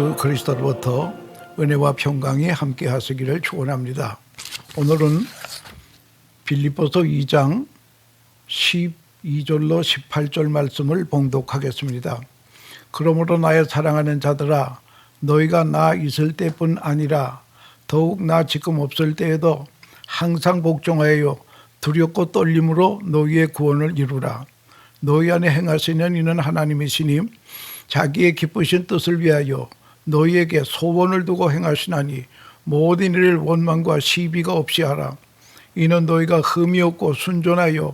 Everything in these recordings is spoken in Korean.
예수 그리스도로부터 은혜와 평강이 함께 하시기를 축원합니다. 오늘은 빌립보서 2장 12절로 18절 말씀을 봉독하겠습니다. 그러므로 나의 사랑하는 자들아, 너희가 나 있을 때뿐 아니라 더욱 나 지금 없을 때에도 항상 복종하여 두렵고 떨림으로 너희의 구원을 이루라. 너희 안에 행하시는 이는 하나님이시니 자기의 기쁘신 뜻을 위하여 너희에게 소원을 두고 행하시나니 모든 일을 원망과 시비가 없이 하라. 이는 너희가 흠이 없고 순전하여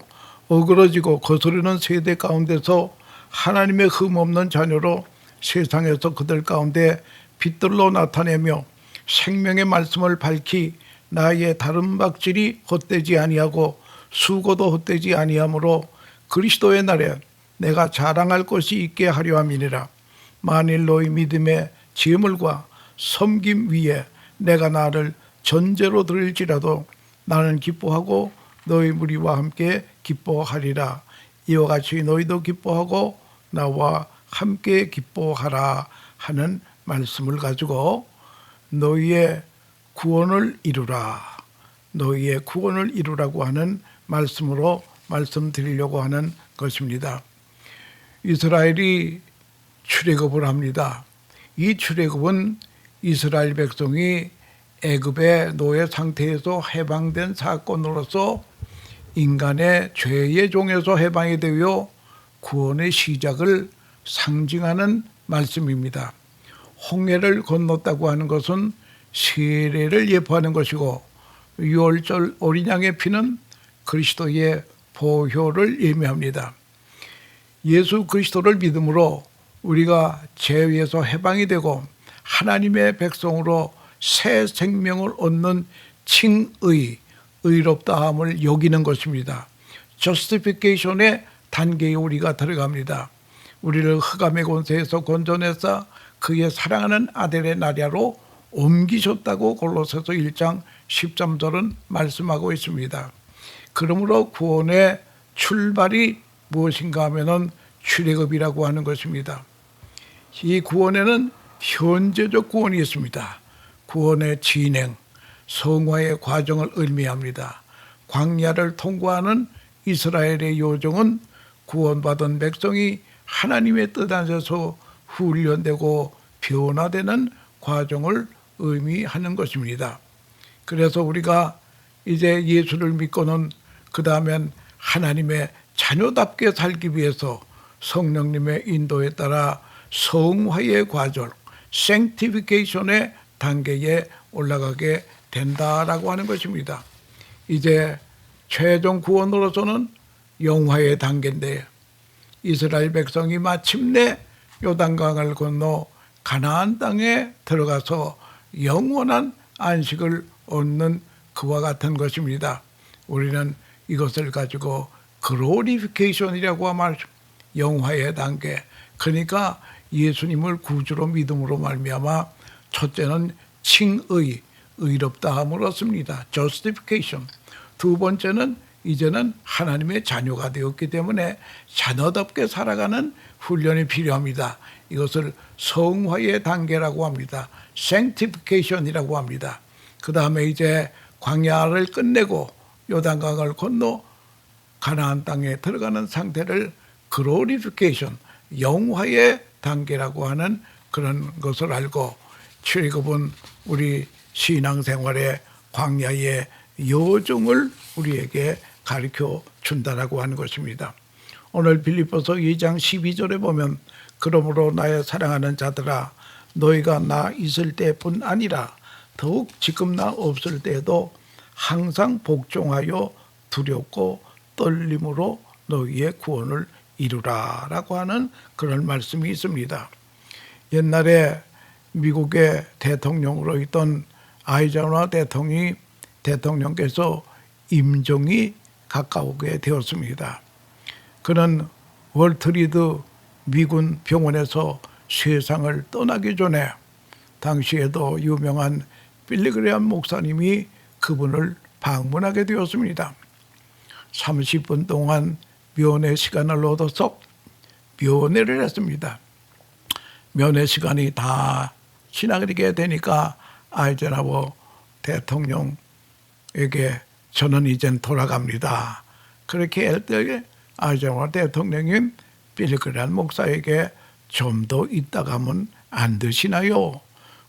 어그러지고 거스르는 세대 가운데서 하나님의 흠 없는 자녀로 세상에서 그들 가운데 빛들로 나타내며 생명의 말씀을 밝히 나의 다른 박질이 헛되지 아니하고 수고도 헛되지 아니하므로 그리스도의 날에 내가 자랑할 것이 있게 하려 함이니라. 만일 너희 믿음의 재물과 섬김 위에 내가 나를 전제로 드릴지라도 나는 기뻐하고 너희 무리와 함께 기뻐하리라. 이와 같이 너희도 기뻐하고 나와 함께 기뻐하라 하는 말씀을 가지고 너희의 구원을 이루라, 너희의 구원을 이루라고 하는 말씀으로 말씀드리려고 하는 것입니다. 이스라엘이 출애굽을 합니다. 이 출애굽은 이스라엘 백성이 애굽의 노예 상태에서 해방된 사건으로서 인간의 죄의 종에서 해방이 되어 구원의 시작을 상징하는 말씀입니다. 홍해를 건넜다고 하는 것은 세례를 예표하는 것이고, 유월절 어린 양의 피는 그리스도의 보혈을 의미합니다. 예수 그리스도를 믿음으로 우리가 죄에서 해방이 되고 하나님의 백성으로 새 생명을 얻는 칭의, 의롭다함을 여기는 것입니다. justification의 단계에 우리가 들어갑니다. 우리를 흑암의 권세에서 건져내사 그의 사랑하는 아들의 나라로 옮기셨다고 골로새서 1장 13절은 말씀하고 있습니다. 그러므로 구원의 출발이 무엇인가 하면은 출애굽이라고 하는 것입니다. 이 구원에는 현재적 구원이 있습니다. 구원의 진행, 성화의 과정을 의미합니다. 광야를 통과하는 이스라엘의 요정은 구원받은 백성이 하나님의 뜻 안에서 훈련되고 변화되는 과정을 의미하는 것입니다. 그래서 우리가 이제 예수를 믿고는 그 다음엔 하나님의 자녀답게 살기 위해서 성령님의 인도에 따라 성화의 과정, sanctification의 단계에 올라가게 된다라고 하는 것입니다. 이제 최종 구원으로서는 영화의 단계인데, 이스라엘 백성이 마침내 요단강을 건너 가나안 땅에 들어가서 영원한 안식을 얻는 그와 같은 것입니다. 우리는 이것을 가지고 글로리피케이션이라고 하면 영화의 단계, 그러니까 예수님을 구주로 믿음으로 말미암아 첫째는 칭의, 의롭다함을 얻습니다. justification. 두 번째는 이제는 하나님의 자녀가 되었기 때문에 자녀답게 살아가는 훈련이 필요합니다. 이것을 성화의 단계라고 합니다. sanctification이라고 합니다. 그 다음에 이제 광야를 끝내고 요단강을 건너 가나안 땅에 들어가는 상태를 glorification, 영화의 단계라고 하는 그런 것을 알고, 출애굽은 우리 신앙생활의 광야의 여정을 우리에게 가르쳐 준다라고 하는 것입니다. 오늘 빌립보서 2장 12절에 보면 그러므로 나의 사랑하는 자들아, 너희가 나 있을 때뿐 아니라 더욱 지금 나 없을 때에도 항상 복종하여 두렵고 떨림으로 너희의 구원을 이루라 라고 하는 그런 말씀이 있습니다. 옛날에 미국의 대통령으로 있던 아이젠하워 대통령께서 임종이 가까우게 되었습니다. 그는 월트리드 미군 병원에서 세상을 떠나기 전에 당시에도 유명한 빌리그레암 목사님이 그분을 방문하게 되었습니다. 30분 동안 면회 시간을 얻어서 면회를 했습니다. 면회 시간이 다 지나게 되니까 아이젠하워 대통령에게 저는 이젠 돌아갑니다. 그렇게 할 때에 아이젠하워 대통령이 빌리그레함 목사에게 좀 더 있다 가면 안 되시나요?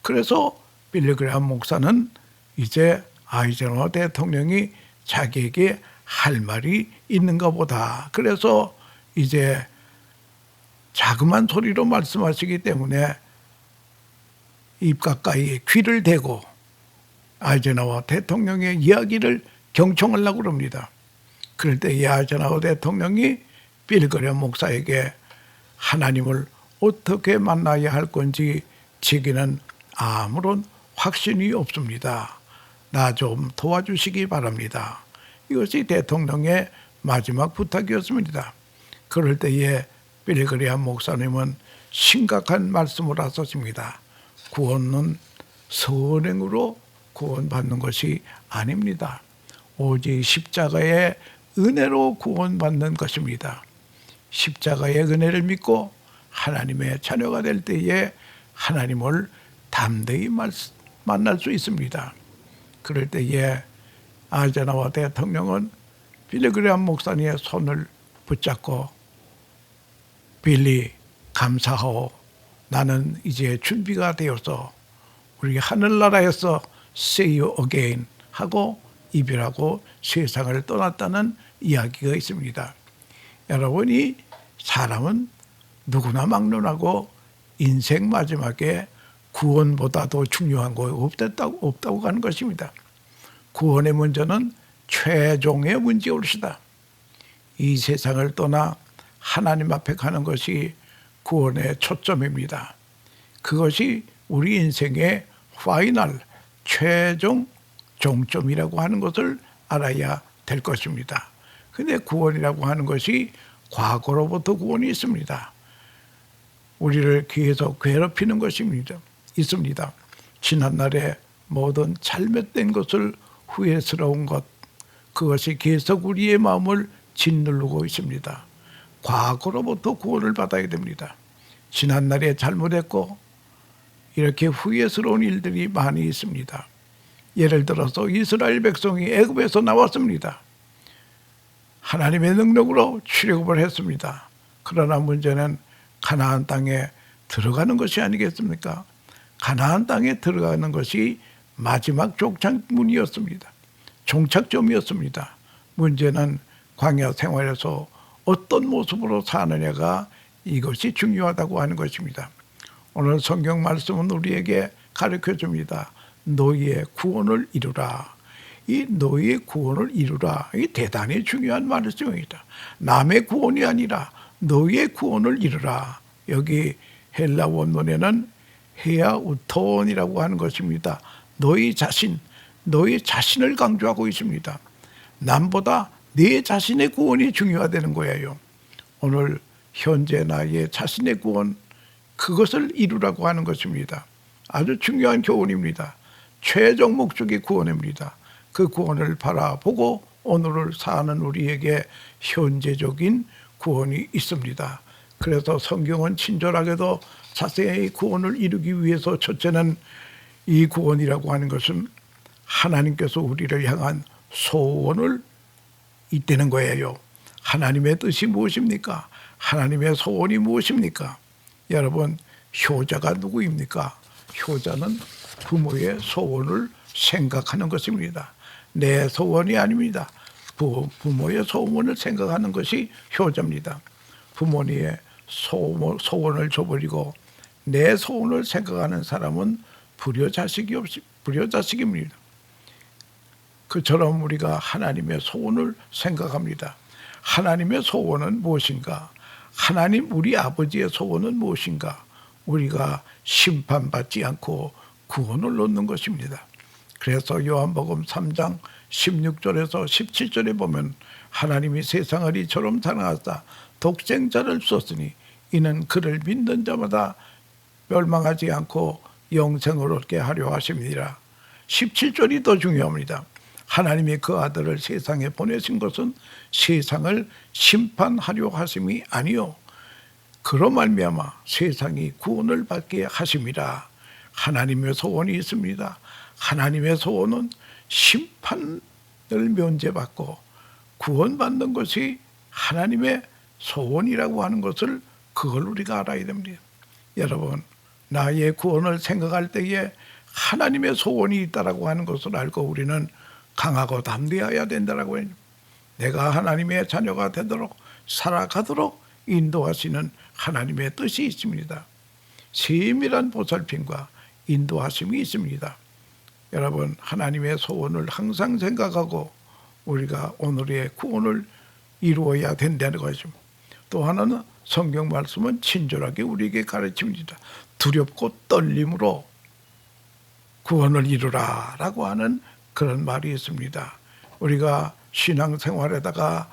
그래서 빌리그레함 목사는 이제 아이젠하워 대통령이 자기에게 할 말이 있는가 보다. 그래서 이제 자그만 소리로 말씀하시기 때문에 입 가까이 귀를 대고 아이젠하워 대통령의 이야기를 경청하려고 합니다. 그럴 때 아이젠하워 대통령이 빌리그레함 목사에게 하나님을 어떻게 만나야 할 건지 제게는 아무런 확신이 없습니다. 나 좀 도와주시기 바랍니다. 이것이 대통령의 마지막 부탁이었습니다. 그럴 때에 빌리그레함 목사님은 심각한 말씀을 하셨습니다. 구원은 선행으로 구원받는 것이 아닙니다. 오직 십자가의 은혜로 구원받는 것입니다. 십자가의 은혜를 믿고 하나님의 자녀가 될 때에 하나님을 담대히 만날 수 있습니다. 그럴 때에 아이젠하워 대통령은 빌리그레함 목사님의 손을 붙잡고 빌리 감사하오. 나는 이제 준비가 되어서 우리 하늘나라에서 see you again 하고 이별하고 세상을 떠났다는 이야기가 있습니다. 여러분이 사람은 누구나 막론하고 인생 마지막에 구원보다 더 중요한 거 없다고 하는 것입니다. 구원의 문제는 최종의 문제올시다. 이 세상을 떠나 하나님 앞에 가는 것이 구원의 초점입니다. 그것이 우리 인생의 파이널, 최종 종점이라고 하는 것을 알아야 될 것입니다. 근데 구원이라고 하는 것이 과거로부터 구원이 있습니다. 우리를 계속 괴롭히는 것입니다. 있습니다. 지난날의 모든 잘못된 것을 후회스러운 것, 그것이 계속 우리의 마음을 짓누르고 있습니다. 과거로부터 구원을 받아야 됩니다. 지난날에 잘못했고 이렇게 후회스러운 일들이 많이 있습니다. 예를 들어서 이스라엘 백성이 애굽에서 나왔습니다. 하나님의 능력으로 출애굽을 했습니다. 그러나 문제는 가나안 땅에 들어가는 것이 아니겠습니까? 가나안 땅에 들어가는 것이 마지막 종착문이었습니다. 종착점이었습니다. 문제는 광야 생활에서 어떤 모습으로 사느냐가 이것이 중요하다고 하는 것입니다. 오늘 성경 말씀은 우리에게 가르쳐 줍니다. 너희의 구원을 이루라. 이 너희의 구원을 이루라. 이 대단히 중요한 말씀입니다. 남의 구원이 아니라 너희의 구원을 이루라. 여기 헬라 원문에는 헤아우톤이라고 하는 것입니다. 너희 자신을 강조하고 있습니다. 남보다 내 자신의 구원이 중요하다는 거예요. 오늘 현재 나의 자신의 구원, 그것을 이루라고 하는 것입니다. 아주 중요한 교훈입니다. 최종 목적이 구원입니다. 그 구원을 바라보고 오늘을 사는 우리에게 현재적인 구원이 있습니다. 그래서 성경은 친절하게도 자세히 구원을 이루기 위해서 첫째는 이 구원이라고 하는 것은 하나님께서 우리를 향한 소원을 잇대는 거예요. 하나님의 뜻이 무엇입니까? 하나님의 소원이 무엇입니까? 여러분, 효자가 누구입니까? 효자는 부모의 소원을 생각하는 것입니다. 내 소원이 아닙니다. 부모의 소원을 생각하는 것이 효자입니다. 부모님의 소원을 저버리고 내 소원을 생각하는 사람은 불효자식입니다. 그처럼 우리가 하나님의 소원을 생각합니다. 하나님의 소원은 무엇인가? 하나님 우리 아버지의 소원은 무엇인가? 우리가 심판받지 않고 구원을 얻는 것입니다. 그래서 요한복음 3장 16절에서 17절에 보면 하나님이 세상을 이처럼 사랑하사 독생자를 주었으니 이는 그를 믿는 자마다 멸망하지 않고 영생을 얻게 하려 하심이니라. 17절이 더 중요합니다. 하나님이 그 아들을 세상에 보내신 것은 세상을 심판하려 하심이 아니요 그로 말미암아 세상이 구원을 받게 하심이라. 하나님의 소원이 있습니다. 하나님의 소원은 심판을 면제받고 구원받는 것이 하나님의 소원이라고 하는 것을 그걸 우리가 알아야 됩니다. 여러분, 나의 구원을 생각할 때에 하나님의 소원이 있다라고 하는 것을 알고 우리는 강하고 담대해야 된다라고 해요. 내가 하나님의 자녀가 되도록 살아가도록 인도하시는 하나님의 뜻이 있습니다. 세밀한 보살핌과 인도하심이 있습니다. 여러분, 하나님의 소원을 항상 생각하고 우리가 오늘의 구원을 이루어야 된다는 것입니다. 또 하나는 성경 말씀은 친절하게 우리에게 가르칩니다. 두렵고 떨림으로 구원을 이루라 라고 하는 그런 말이 있습니다. 우리가 신앙생활에다가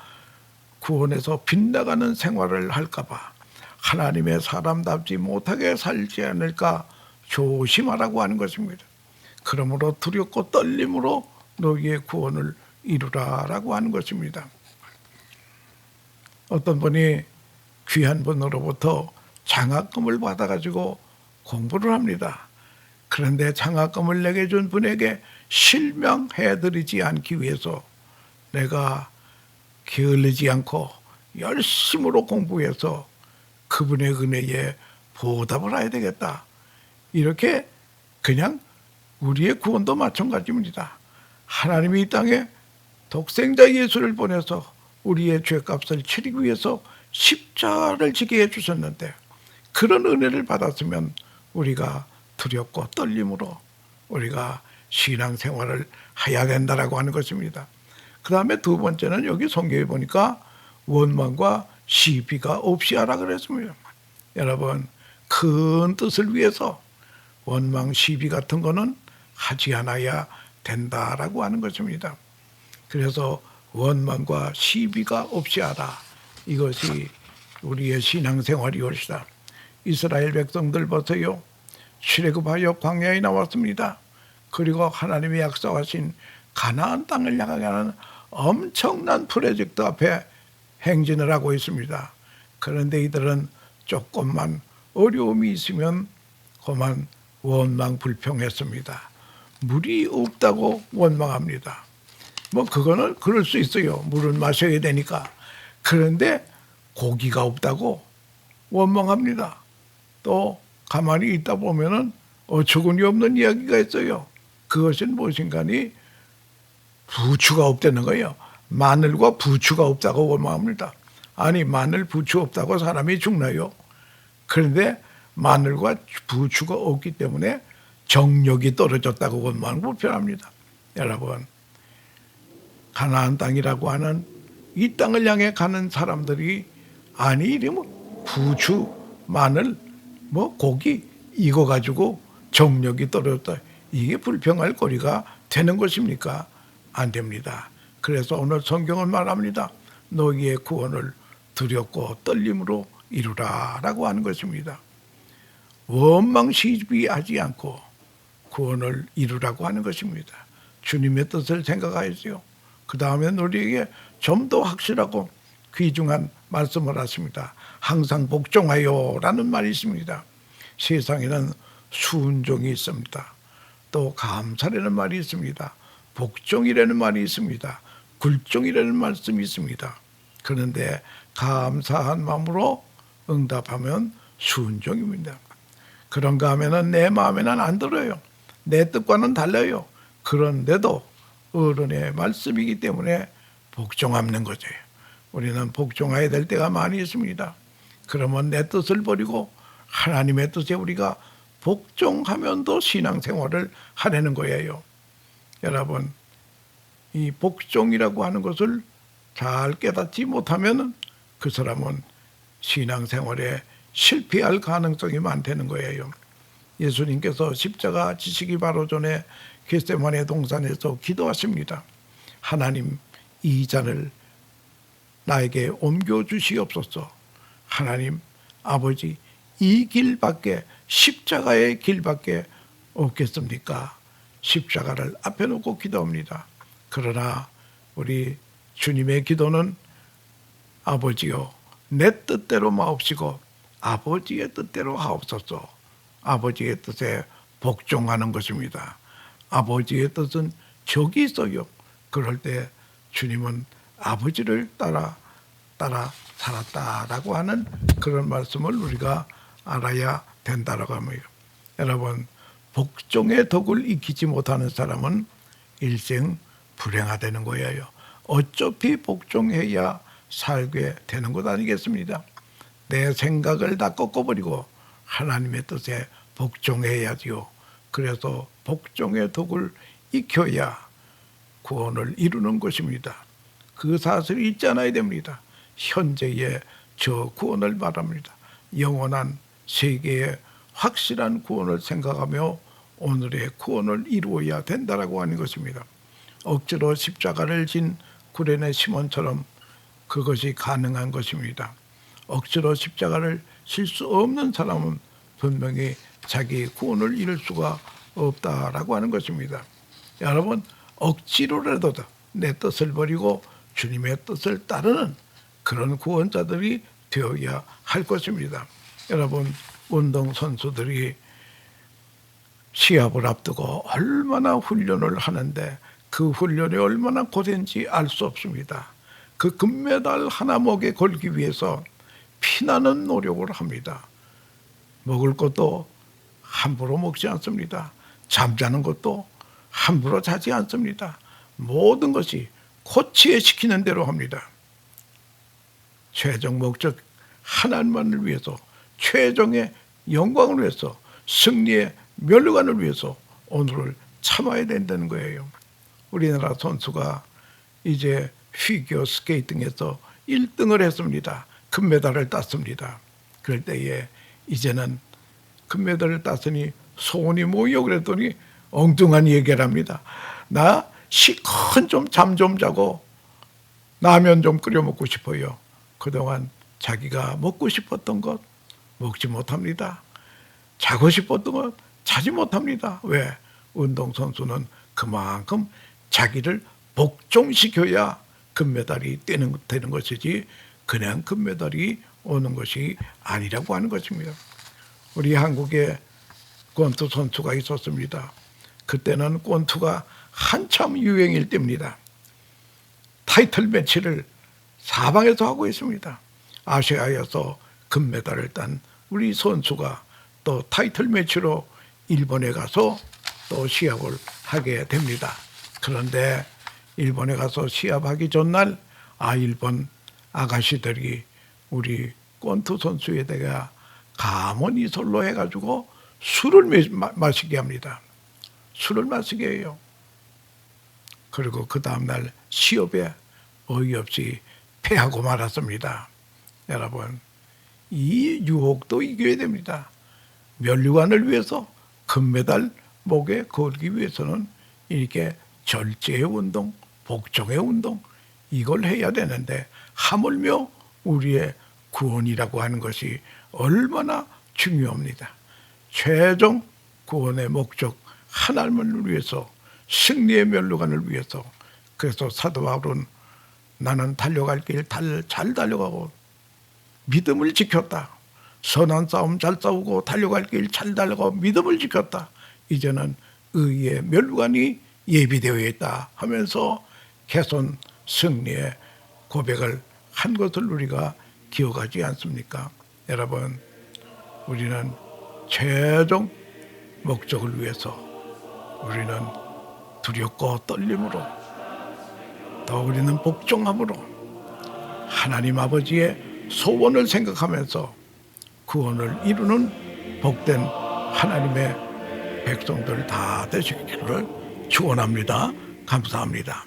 구원에서 빗나가는 생활을 할까봐 하나님의 사람답지 못하게 살지 않을까 조심하라고 하는 것입니다. 그러므로 두렵고 떨림으로 너희의 구원을 이루라 라고 하는 것입니다. 어떤 분이 귀한 분으로부터 장학금을 받아가지고 공부를 합니다. 그런데 장학금을 내게 준 분에게 실명해드리지 않기 위해서 내가 게을르지 않고 열심으로 공부해서 그분의 은혜에 보답을 해야 되겠다. 이렇게 그냥 우리의 구원도 마찬가지입니다. 하나님이 이 땅에 독생자 예수를 보내서 우리의 죄값을 치르기 위해서 십자가를 지게 해주셨는데 그런 은혜를 받았으면 우리가 두렵고 떨림으로 우리가 신앙생활을 해야 된다라고 하는 것입니다. 그 다음에 두 번째는 여기 성경에 보니까 원망과 시비가 없이 하라 그랬습니다. 여러분, 큰 뜻을 위해서 원망, 시비 같은 거는 하지 않아야 된다라고 하는 것입니다. 그래서 원망과 시비가 없이 하라. 이것이 우리의 신앙생활이옵시다. 이스라엘 백성들 보세요. 출애굽하여 광야에 나왔습니다. 그리고 하나님이 약속하신 가나안 땅을 향하게 하는 엄청난 프로젝트 앞에 행진을 하고 있습니다. 그런데 이들은 조금만 어려움이 있으면 그만 원망 불평했습니다. 물이 없다고 원망합니다. 뭐 그거는 그럴 수 있어요. 물은 마셔야 되니까. 그런데 고기가 없다고 원망합니다. 또 가만히 있다 보면은 어처구니 없는 이야기가 있어요. 그것은 무엇인가니 부추가 없다는 거예요. 마늘과 부추가 없다고 원망합니다. 아니, 마늘, 부추 없다고 사람이 죽나요? 그런데 마늘과 부추가 없기 때문에 정력이 떨어졌다고 원망하는 거 불편합니다. 여러분, 가나안 땅이라고 하는 이 땅을 향해 가는 사람들이 아니 이러면 부추, 마늘, 뭐 고기 이거 가지고 정력이 떨어졌다. 이게 불평할 거리가 되는 것입니까? 안 됩니다. 그래서 오늘 성경은 말합니다. 너희의 구원을 두렵고 떨림으로 이루라 라고 하는 것입니다. 원망 시비하지 않고 구원을 이루라고 하는 것입니다. 주님의 뜻을 생각하야지요. 그 다음에 우리에게 좀 더 확실하고 귀중한 말씀을 하십니다. 항상 복종하여 라는 말이 있습니다. 세상에는 순종이 있습니다. 또 감사라는 말이 있습니다. 복종이라는 말이 있습니다. 굴종이라는 말씀이 있습니다. 그런데 감사한 마음으로 응답하면 순종입니다. 그런가 하면은 내 마음에는 안 들어요. 내 뜻과는 달라요. 그런데도 어른의 말씀이기 때문에 복종하는 거죠. 우리는 복종해야 될 때가 많이 있습니다. 그러면 내 뜻을 버리고 하나님의 뜻에 우리가 복종하면 더 신앙생활을 하려는 거예요. 여러분, 이 복종이라고 하는 것을 잘 깨닫지 못하면 그 사람은 신앙생활에 실패할 가능성이 많다는 거예요. 예수님께서 십자가 지시기 바로 전에 겟세마네 동산에서 기도하십니다. 하나님, 이 잔을 나에게 옮겨주시옵소서. 하나님, 아버지, 이 길밖에, 십자가의 길밖에 없겠습니까? 십자가를 앞에 놓고 기도합니다. 그러나 우리 주님의 기도는 아버지요, 내 뜻대로 마옵시고 아버지의 뜻대로 하옵소서. 아버지의 뜻에 복종하는 것입니다. 아버지의 뜻은 적이 있어요. 그럴 때 주님은 아버지를 따라 살았다라고 하는 그런 말씀을 우리가 알아야 된다라고 합니다. 여러분, 복종의 덕을 익히지 못하는 사람은 일생 불행하다는 거예요. 어차피 복종해야 살게 되는 것 아니겠습니까? 내 생각을 다 꺾어버리고 하나님의 뜻에 복종해야지요. 그래서 복종의 덕을 익혀야 구원을 이루는 것입니다. 그 사실을 잊지 않아야 됩니다. 현재의 저 구원을 말합니다. 영원한 세계의 확실한 구원을 생각하며 오늘의 구원을 이루어야 된다라고 하는 것입니다. 억지로 십자가를 진 구레네 시몬처럼 그것이 가능한 것입니다. 억지로 십자가를 질 수 없는 사람은 분명히 자기 구원을 이룰 수가 없다라고 하는 것입니다. 여러분, 억지로라도 내 뜻을 버리고 주님의 뜻을 따르는 그런 구원자들이 되어야 할 것입니다. 여러분, 운동선수들이 시합을 앞두고 얼마나 훈련을 하는데 그 훈련이 얼마나 고된지 알 수 없습니다. 그 금메달 하나 목에 걸기 위해서 피나는 노력을 합니다. 먹을 것도 함부로 먹지 않습니다. 잠자는 것도 함부로 자지 않습니다. 모든 것이 코치에 시키는 대로 합니다. 최종 목적 하나님만을 위해서, 최종의 영광을 위해서, 승리의 면류관을 위해서 오늘을 참아야 된다는 거예요. 우리나라 선수가 이제 피겨 스케이팅에서 1등을 했습니다. 금메달을 땄습니다. 그럴 때에 이제는 금메달을 땄으니 소원이 뭐요? 그랬더니 엉뚱한 얘기를 합니다. 나 시큰 좀 잠 좀 자고 라면 좀 끓여 먹고 싶어요. 그동안 자기가 먹고 싶었던 것 먹지 못합니다. 자고 싶었던 것 자지 못합니다. 왜? 운동선수는 그만큼 자기를 복종시켜야 금메달이 되는 것이지 그냥 금메달이 오는 것이 아니라고 하는 것입니다. 우리 한국에 권투 선수가 있었습니다. 그때는 권투가 한참 유행일 때입니다. 타이틀 매치를 사방에서 하고 있습니다. 아시아에서 금메달을 딴 우리 선수가 또 타이틀 매치로 일본에 가서 또 시합을 하게 됩니다. 그런데 일본에 가서 시합하기 전날 일본 아가씨들이 우리 권투 선수에 대해 가문이설로 해가지고 술을 마시게 합니다. 술을 마시게 해요. 그리고 그 다음날 시합에 어이없이 패하고 말았습니다. 여러분, 이 유혹도 이겨야 됩니다. 면류관을 위해서 금메달 목에 걸기 위해서는 이렇게 절제의 운동, 복종의 운동 이걸 해야 되는데 하물며 우리의 구원이라고 하는 것이 얼마나 중요합니다. 최종 구원의 목적 하나님을 위해서 승리의 면류관을 위해서 그래서 사도 바울은 나는 달려갈 길 잘 달려가고 믿음을 지켰다. 선한 싸움 잘 싸우고 달려갈 길 잘 달려가고 믿음을 지켰다. 이제는 의의 면류관이 예비되어 있다 하면서 개선 승리의 고백을 한 것을 우리가 기억하지 않습니까? 여러분, 우리는 최종 목적을 위해서 우리는 두렵고 떨림으로 더 우리는 복종함으로 하나님 아버지의 소원을 생각하면서 구원을 이루는 복된 하나님의 백성들 다 되시기를 축원합니다. 감사합니다.